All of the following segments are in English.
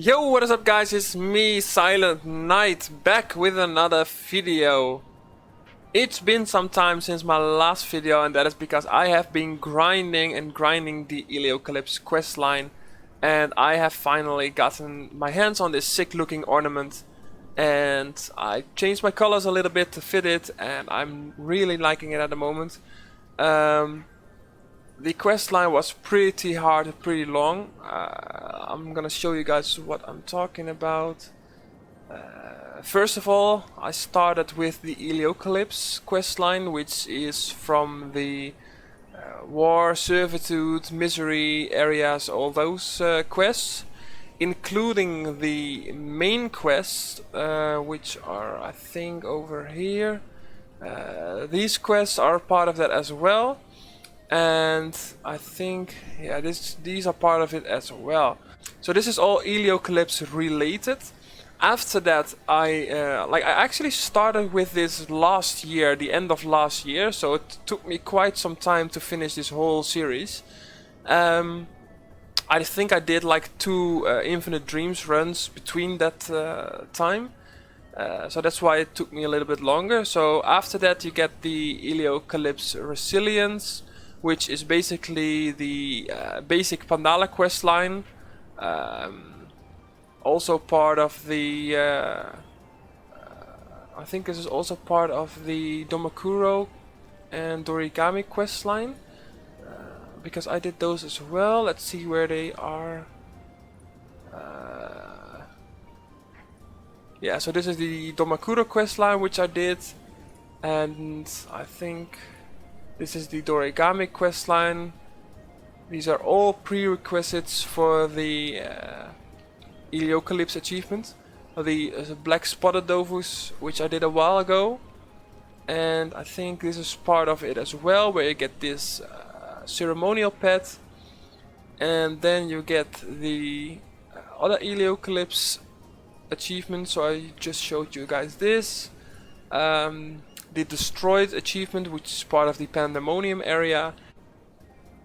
Yo, what is up guys, it's me, Silent Knight, back with another video. It's been some time since my last video, and that is because I have been grinding the Eliocalypse questline, and I have finally gotten my hands on this sick looking ornament, and I changed my colors a little bit to fit it, and I'm really liking it at the moment. The quest line was pretty hard and pretty long. I'm gonna show you guys what I'm talking about. First of all, I started with the Eliocalypse quest line, which is from the War, Servitude, Misery areas, all those quests, including the main quests, which are, I think, over here. These quests are part of that as well. And I think, yeah, these are part of it as well. So this is all Eliocalypse related. After that, I actually started with this last year, the end of last year. So it took me quite some time to finish this whole series. I think I did like 2 Infinite Dreams runs between that time. So that's why it took me a little bit longer. So after that, you get the Eliocalypse Resilience, which is basically the basic Panda quest line. Also part of the I think this is also part of the Domakuro and Dorigami quest line, because I did those as well. Let's see where they are. Yeah, so this is the Domakuro quest line which I did, and I think this is the Dorigami questline. These are all prerequisites for the Eliocalypse achievement. The Black Spotted Dofus, which I did a while ago. And I think this is part of it as well, where you get this ceremonial pet. And then you get the other Eliocalypse achievement. So I just showed you guys this. The Destroyed achievement, which is part of the Pandemonium area,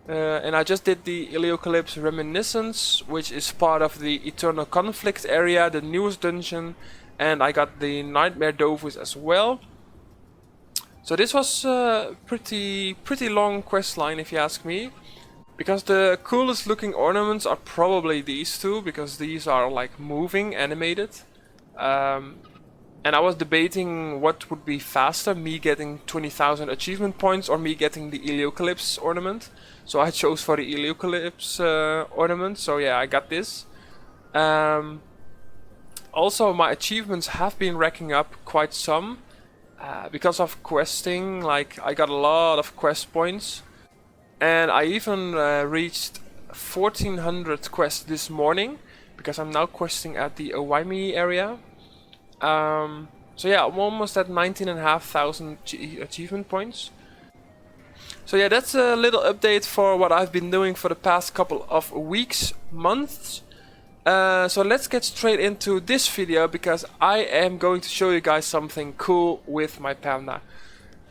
and I just did the Eliocalypse Reminiscence, which is part of the Eternal Conflict area, the newest dungeon, and I got the Nightmare Dofus as well. So this was a pretty long quest line, if you ask me, because the coolest looking ornaments are probably these two, because these are like moving, animated. And I was debating what would be faster, me getting 20,000 achievement points or me getting the Eliocalypse ornament. So I chose for the Eliocalypse ornament, so yeah, I got this. Also, my achievements have been racking up quite some because of questing. Like, I got a lot of quest points, and I even reached 1400 quests this morning, because I'm now questing at the Ougi area. So yeah, I'm almost at 19,500 achievement points. So yeah, that's a little update for what I've been doing for the past couple of weeks, months. So let's get straight into this video, because I am going to show you guys something cool with my Panda.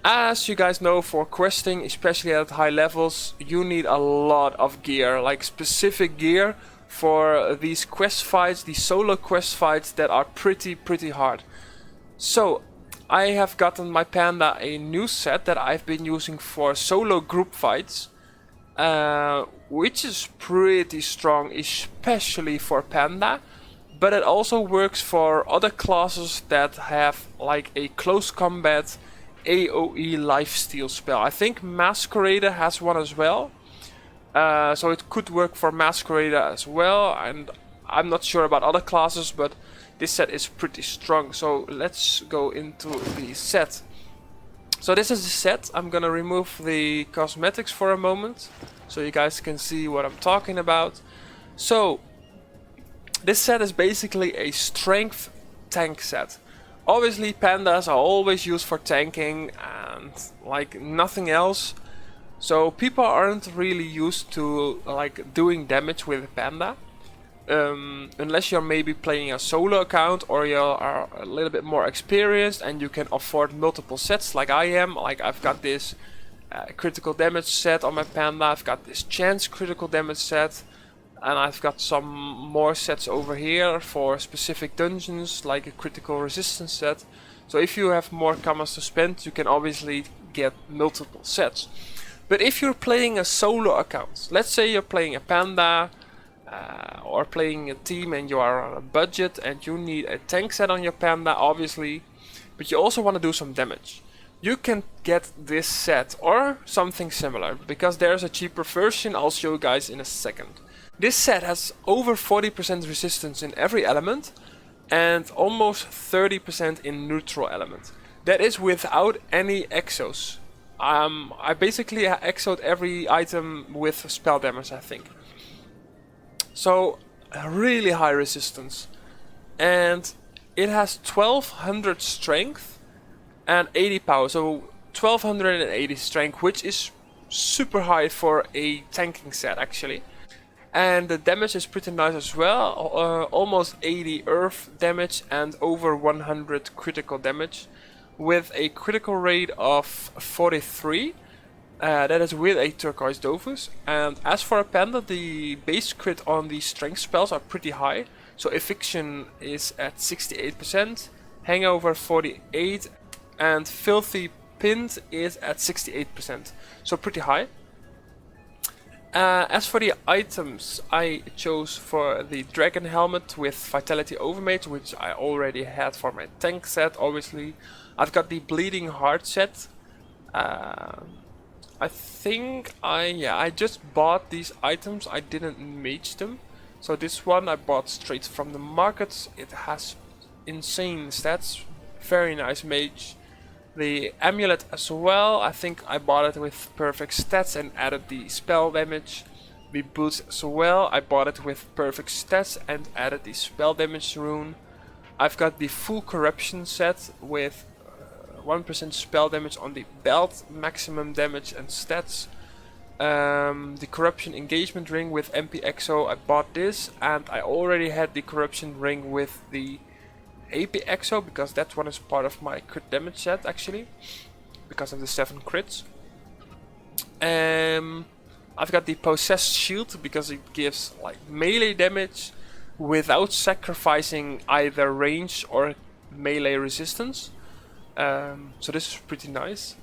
As you guys know, for questing, especially at high levels, you need a lot of gear, like specific gear for these quest fights, these solo quest fights that are pretty hard. So I have gotten my Panda a new set that I've been using for solo group fights, which is pretty strong, especially for Panda, but it also works for other classes that have like a close combat AoE lifesteal spell. I think Masquerader has one as well. So it could work for Masquerader as well, and I'm not sure about other classes, but this set is pretty strong. So let's go into the set. So this is the set. I'm gonna remove the cosmetics for a moment, so you guys can see what I'm talking about. So this set is basically a strength tank set. Obviously pandas are always used for tanking and like nothing else. So people aren't really used to like doing damage with Panda, unless you're maybe playing a solo account or you are a little bit more experienced and you can afford multiple sets like I am. Like I've got this critical damage set on my Panda, I've got this chance critical damage set, And I've got some more sets over here for specific dungeons, like a critical resistance set. So if you have more commas to spend, you can obviously get multiple sets. But if you're playing a solo account, let's say you're playing a Panda or playing a team and you are on a budget and you need a tank set on your Panda, obviously, but you also want to do some damage, you can get this set or something similar, because there's a cheaper version I'll show you guys in a second. This set has over 40% resistance in every element and almost 30% in neutral element. That is without any exos. I basically exoed every item with spell damage, I think. So really high resistance. And it has 1200 strength and 80 power. So 1280 strength, which is super high for a tanking set actually. And the damage is pretty nice as well, almost 80 earth damage and over 100 critical damage, with a critical rate of 43, that is with a turquoise Dofus. And as for a Panda, the base crit on the strength spells are pretty high, so eviction is at 68%, hangover 48, and filthy pinned is at 68%, so pretty high. As for the items, I chose for the dragon helmet with vitality overmage, which I already had for my tank set, obviously. I've got the bleeding heart set. I think I just bought these items, I didn't mage them. So this one I bought straight from the market. It has insane stats, very nice mage. The amulet as well, I think I bought it with perfect stats and added the spell damage. The boots as well, I bought it with perfect stats and added the spell damage rune. I've got the full corruption set with 1% spell damage on the belt, maximum damage and stats. The corruption engagement ring with MP Exo, I bought this, and I already had the corruption ring with the AP Exo, because that one is part of my crit damage set actually, because of the 7 crits. I've got the possessed shield because it gives like melee damage without sacrificing either range or melee resistance. So this is pretty nice.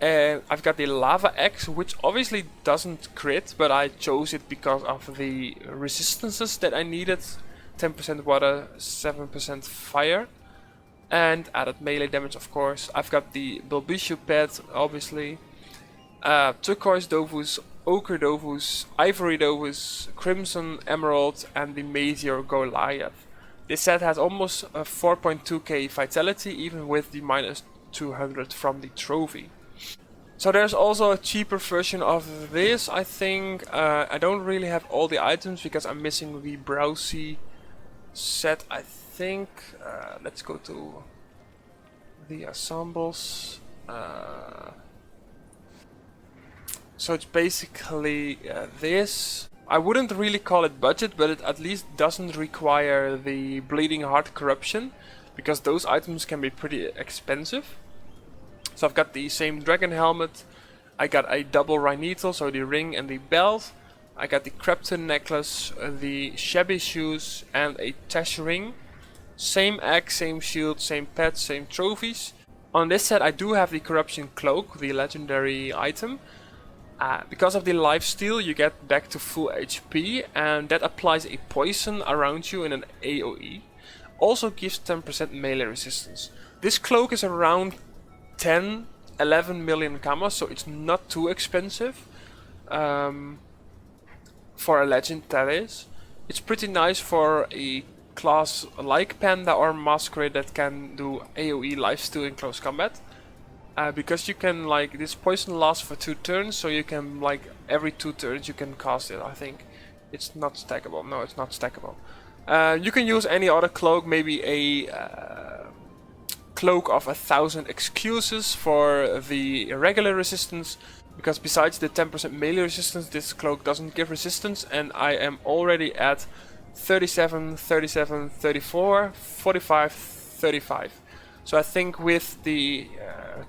I've got the lava axe, which obviously doesn't crit, but I chose it because of the resistances that I needed. 10% water, 7% fire, and added melee damage of course. I've got the Bulbishu pet, obviously, turquoise Dofus, ochre Dofus, ivory Dofus, crimson emerald, and the meteor Goliath. This set has almost a 4.2k vitality, even with the minus 200 from the trophy. So there's also a cheaper version of this, I think. I don't really have all the items because I'm missing the Browsy set, I think. Let's go to the assembles. So it's basically this. I wouldn't really call it budget, but it at least doesn't require the bleeding heart corruption, because those items can be pretty expensive. So I've got the same dragon helmet, I got a double rhinetal, so the ring and the belt. I got the Krypton necklace, the shabby shoes, and a Tash ring. Same axe, same shield, same pet, same trophies. On this set I do have the corruption cloak, the legendary item. Because of the lifesteal you get back to full HP, and that applies a poison around you in an AoE. Also gives 10% melee resistance. This cloak is around 11 million kamas, so it's not too expensive. For a legend, that is. It's pretty nice for a class like Panda or Masq that can do AoE lifesteal in close combat. Because you can, like, this poison lasts for 2 turns, so you can, like, every 2 turns you can cast it, I think. It's not stackable. No, it's not stackable. You can use any other cloak, maybe a cloak of 1,000 excuses for the regular resistance. Because besides the 10% melee resistance, this cloak doesn't give resistance, and I am already at 37, 37, 34, 45, 35. So I think with the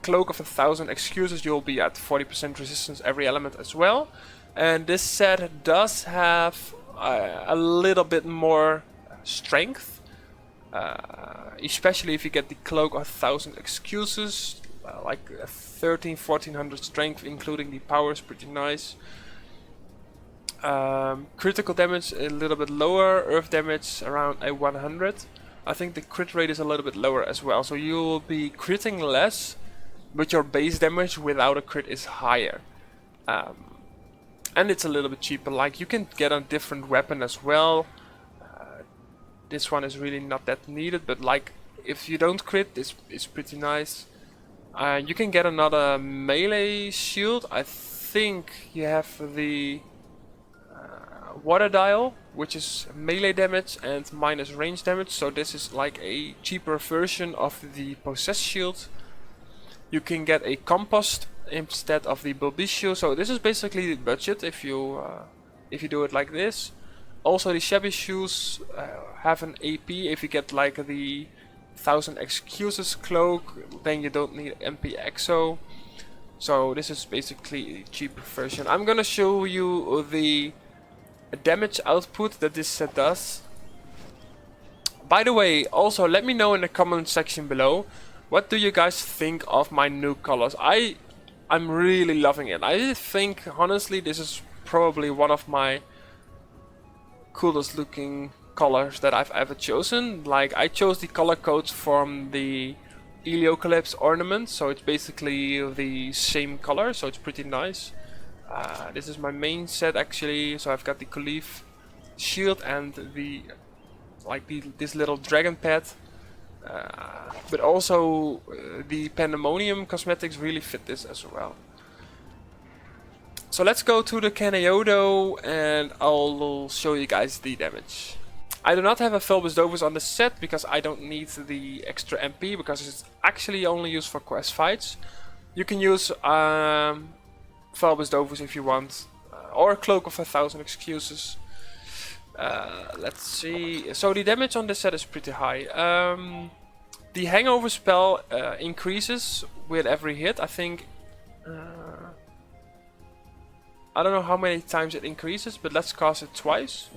cloak of 1,000 excuses you'll be at 40% resistance every element as well. And this set does have a little bit more strength, especially if you get the Cloak of 1,000 Excuses, like 1400 strength including the power is pretty nice. Critical damage a little bit lower, earth damage around a 100. I think the crit rate is a little bit lower as well, so you'll be critting less, but your base damage without a crit is higher. And it's a little bit cheaper, like you can get a different weapon as well. This one is really not that needed, but like if you don't crit, this is pretty nice. You can get another melee shield. I think you have the water dial, which is melee damage and minus range damage, so this is like a cheaper version of the possess shield. You can get a compost instead of the bulbisio, so this is basically the budget if you do it like this. Also the shabby shoes have an AP. If you get like the 1,000 Excuses cloak, then you don't need MP exo. So this is basically a cheaper version. I'm gonna show you the damage output that this set does. By the way, also let me know in the comment section below, what do you guys think of my new colors? I'm really loving it. I think honestly this is probably one of my coolest looking colors that I've ever chosen. Like I chose the color codes from the Heliocalypse ornament, so it's basically the same color, so it's pretty nice. This is my main set actually, so I've got the Khalif shield and this little dragon pet, but also the Pandemonium cosmetics really fit this as well. So let's go to the Canayodo and I'll show you guys the damage. I do not have a Fulbus Dofus on the set because I don't need the extra MP, because it's actually only used for quest fights. You can use Fulbus Dofus if you want, or a Cloak of 1,000 Excuses. Let's see. So the damage on this set is pretty high. The Hangover spell increases with every hit. I think I don't know how many times it increases, but let's cast it twice.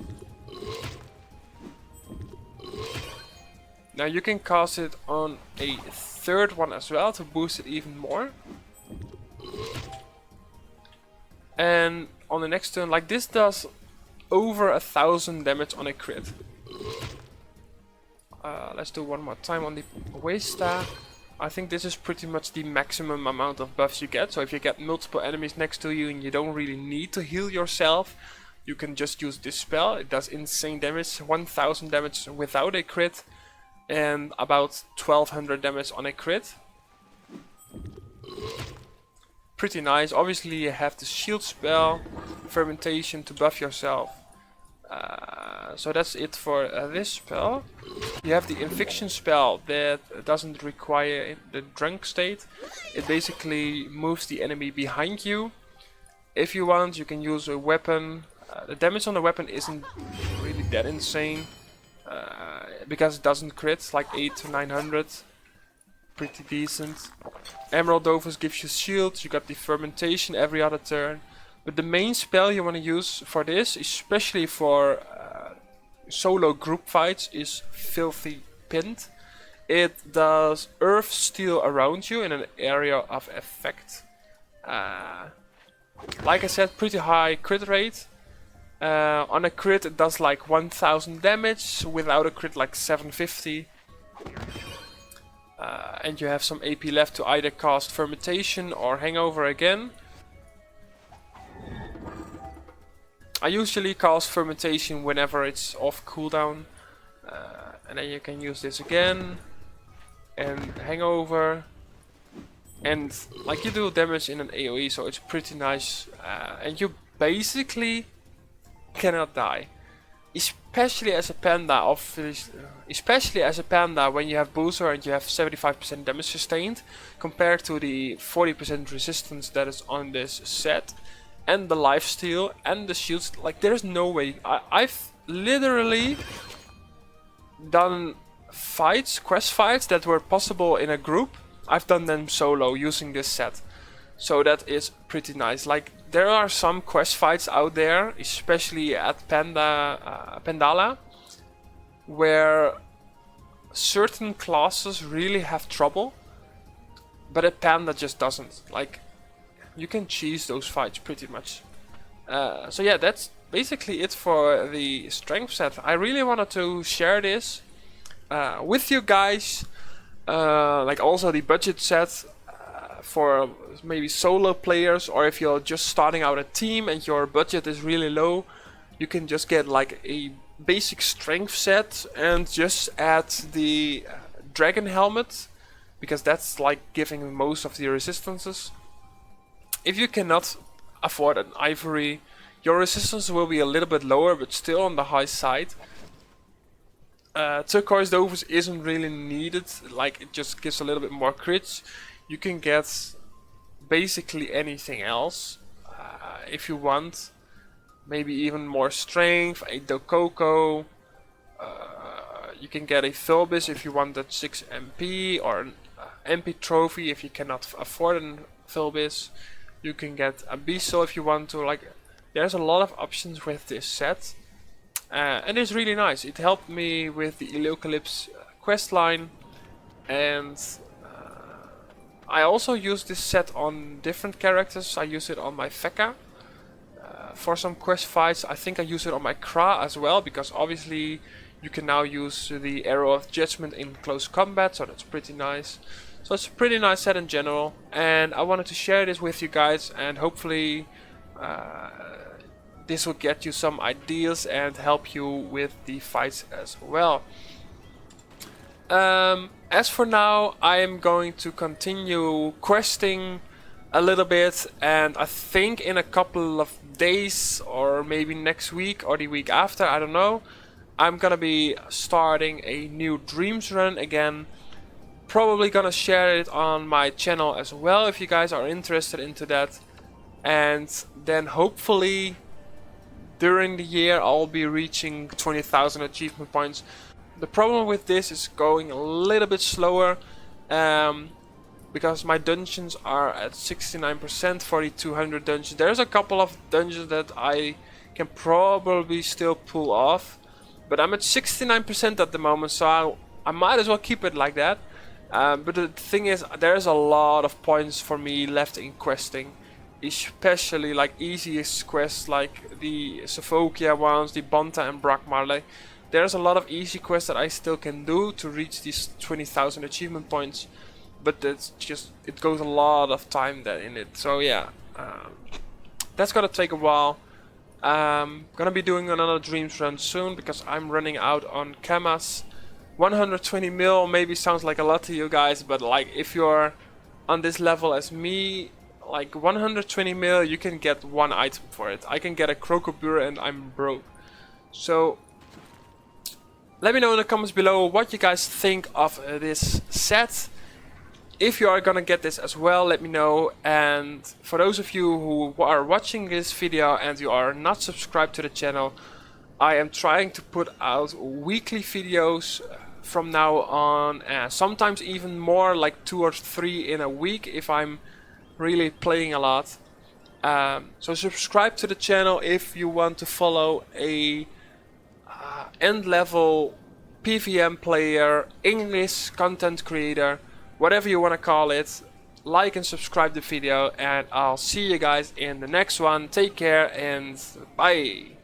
Now you can cast it on a third one as well to boost it even more. And on the next turn, like this does over 1,000 damage on a crit. Let's do one more time on the Waista. I think this is pretty much the maximum amount of buffs you get. So if you get multiple enemies next to you and you don't really need to heal yourself, you can just use this spell. It does insane damage, 1,000 damage without a crit, and about 1,200 damage on a crit. Pretty nice. Obviously you have the shield spell, fermentation to buff yourself. So that's it for this spell. You have the Infiction spell that doesn't require the drunk state. It basically moves the enemy behind you. If you want, you can use a weapon. The damage on the weapon isn't really that insane, because it doesn't crit, like 800 to 900. Pretty decent. Emerald Dofus gives you shield. You got the fermentation every other turn. But the main spell you want to use for this, especially for solo group fights, is Filthy Pint. It does earth steal around you in an area of effect. Like I said, pretty high crit rate. On a crit it does like 1,000 damage, without a crit like 750. And you have some AP left to either cast Fermentation or Hangover again. I usually cast Fermentation whenever it's off cooldown, and then you can use this again, and Hangover, and like you do damage in an AoE, so it's pretty nice, and you basically cannot die, especially as a Panda. Especially as a Panda when you have Booster and you have 75% damage sustained, compared to the 40% resistance that is on this set. And the lifesteal and the shields, like there's no way. I've literally done fights, quest fights that were possible in a group. I've done them solo using this set. So that is pretty nice. Like there are some quest fights out there, especially at Pandala, where certain classes really have trouble, but a Panda just doesn't. Like, you can cheese those fights pretty much. So yeah, that's basically it for the strength set. I really wanted to share this with you guys, like also the budget set for maybe solo players, or if you're just starting out a team and your budget is really low, you can just get like a basic strength set and just add the dragon helmet, because that's like giving most of the resistances. If you cannot afford an ivory, your resistance will be a little bit lower, but still on the high side. Turquoise Dofus isn't really needed, like it just gives a little bit more crits. You can get basically anything else if you want. Maybe even more strength, a Dokoko. You can get a Thulbis if you want that 6 MP, or an MP trophy if you cannot afford a Thulbis. You can get Abyssal if you want to. Like, there's a lot of options with this set, and it's really nice. It helped me with the Eleucalypse questline, and I also use this set on different characters. I use it on my Feca for some quest fights. I think I use it on my Kra as well, because obviously you can now use the Arrow of Judgement in close combat, so that's pretty nice. So it's a pretty nice set in general, and I wanted to share this with you guys, and hopefully this will get you some ideas and help you with the fights as well. As for now, I am going to continue questing a little bit, and I think in a couple of days, or maybe next week or the week after, I don't know, I'm gonna be starting a new Dreams run again. Probably gonna share it on my channel as well if you guys are interested into that, and then hopefully during the year I'll be reaching 20,000 achievement points. The problem with this is going a little bit slower, because my dungeons are at 69% for the 200 dungeons. There's a couple of dungeons that I can probably still pull off, but I'm at 69% at the moment, so I might as well keep it like that. But the thing is, there's a lot of points for me left in questing, especially like easiest quests like the Sophokia ones, the Banta and Brakmar. Like, there's a lot of easy quests that I still can do to reach these 20,000 achievement points, but it's just, it goes a lot of time there in it. So yeah, that's gonna take a while. Gonna be doing another Dreams run soon, because I'm running out on Kamas. 120 mil maybe sounds like a lot to you guys, but like if you're on this level as me, like 120 mil, you can get one item for it. I can get a Crocobura and I'm broke. So let me know in the comments below what you guys think of this set. If you are gonna get this as well, let me know. And for those of you who are watching this video and you are not subscribed to the channel, I am trying to put out weekly videos from now on, sometimes even more, like 2 or 3 in a week if I'm really playing a lot. So subscribe to the channel if you want to follow a end level PVM player, English content creator, whatever you want to call it. Like and subscribe the video, and I'll see you guys in the next one. Take care and bye.